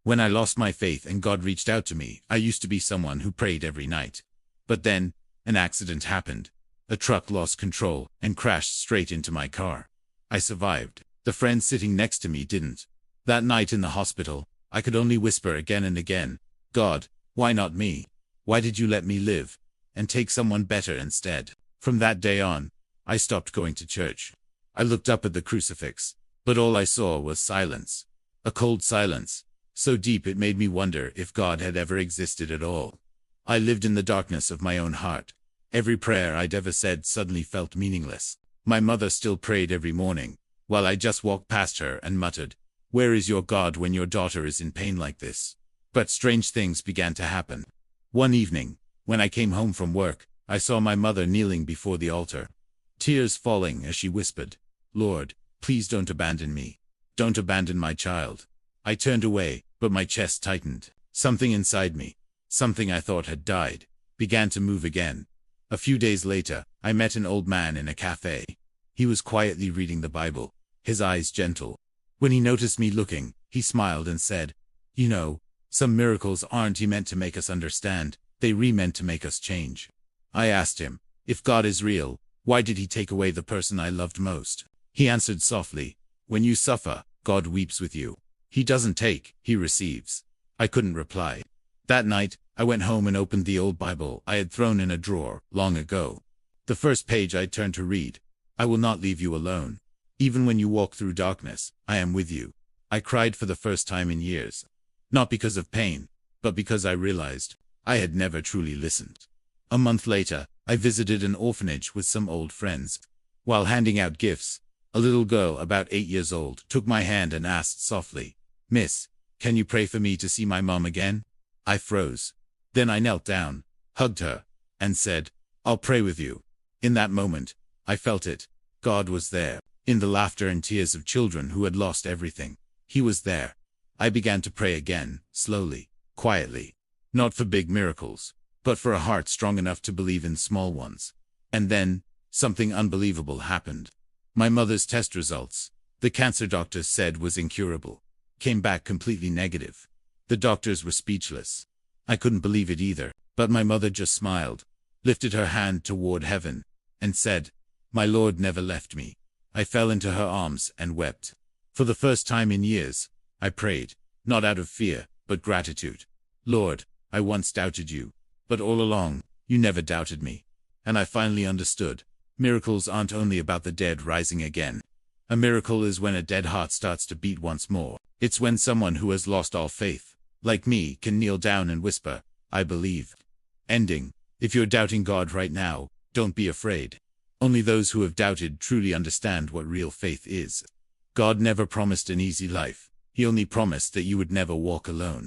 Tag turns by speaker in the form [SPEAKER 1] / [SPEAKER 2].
[SPEAKER 1] When I lost my faith and God reached out to me, I used to be someone who prayed every night. But then, an accident happened. A truck lost control and crashed straight into my car. I survived. The friend sitting next to me didn't. That night in the hospital, I could only whisper again and again, God, why not me? Why did you let me live and take someone better instead? From that day on, I stopped going to church. I looked up at the crucifix, but all I saw was silence. A cold silence, so deep it made me wonder if God had ever existed at all. I lived in the darkness of my own heart. Every prayer I'd ever said suddenly felt meaningless. My mother still prayed every morning, while I just walked past her and muttered, "Where is your God when your daughter is in pain like this?" But strange things began to happen. One evening, when I came home from work, I saw my mother kneeling before the altar, tears falling as she whispered, "Lord, please don't abandon me. Don't abandon my child." I turned away, but my chest tightened. Something inside me, something I thought had died, began to move again. A few days later, I met an old man in a cafe. He was quietly reading the Bible, his eyes gentle. When he noticed me looking, he smiled and said, "You know, some miracles aren't meant to make us understand, they're meant to make us change." I asked him, if God is real, why did he take away the person I loved most? He answered softly, "When you suffer, God weeps with you. He doesn't take, he receives." I couldn't reply. That night, I went home and opened the old Bible I had thrown in a drawer long ago. The first page I turned to read, "I will not leave you alone. Even when you walk through darkness, I am with you." I cried for the first time in years. Not because of pain, but because I realized I had never truly listened. A month later, I visited an orphanage with some old friends. While handing out gifts, a little girl about 8 years old took my hand and asked softly, "Miss, can you pray for me to see my mom again?" I froze. Then I knelt down, hugged her, and said, "I'll pray with you." In that moment, I felt it. God was there. In the laughter and tears of children who had lost everything, he was there. I began to pray again, slowly, quietly. Not for big miracles, but for a heart strong enough to believe in small ones. And then, something unbelievable happened. My mother's test results, the cancer doctors said was incurable, came back completely negative. The doctors were speechless. I couldn't believe it either, but my mother just smiled, lifted her hand toward heaven, and said, "My Lord never left me." I fell into her arms and wept. For the first time in years, I prayed, not out of fear, but gratitude. "Lord, I once doubted you, but all along, you never doubted me." And I finally understood. Miracles aren't only about the dead rising again. A miracle is when a dead heart starts to beat once more. It's when someone who has lost all faith, like me, can kneel down and whisper, "I believe." Ending. If you're doubting God right now, don't be afraid. Only those who have doubted truly understand what real faith is. God never promised an easy life. He only promised that you would never walk alone.